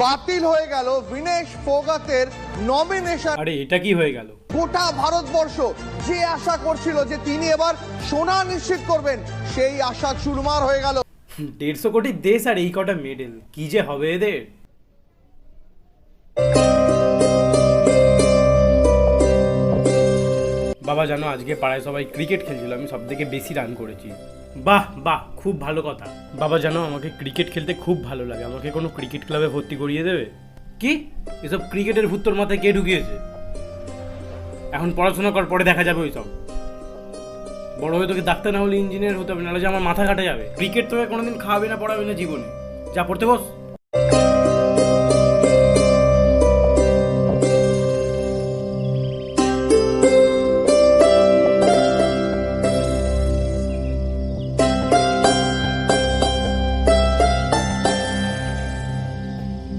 বাতিল হয়ে গেল বিনেশ ফোগাতের নমিনেশন। আরে এটা কি হয়ে গেল? গোটা ভারতবর্ষ যে আশা করছিল যে তিনি এবার সোনা নিশ্চিত করবেন, সেই আশা চুরমার হয়ে গেল। 150 কোটি দেশ আর এই কটা মেডেল, কি যে হবে এদের। বাবা জানো, আজকে পাড়ায় সবাই ক্রিকেট খেলছিল, আমি সব থেকে বেশি রান করেছি। বাহ বাহ, খুব ভালো কথা। বাবা জানো, আমাকে ক্রিকেট খেলতে খুব ভালো লাগে, আমাকে কোনো ক্রিকেট ক্লাবে ভর্তি করিয়ে দেবে? কি এসব ক্রিকেটের ভূত তোর মাথায় কে ঢুকিয়েছে? এখন পড়াশোনা কর, পরে দেখা যাবে ওইসব। বড় হয়ে তোকে ডাক্তার না হলে ইঞ্জিনিয়ার হতে হবে, নাহলে যে আমার মাথা কাটা যাবে। ক্রিকেট তোকে কোনোদিন খাওয়াবে না, পড়াবে না জীবনে। যা পড়তে বস।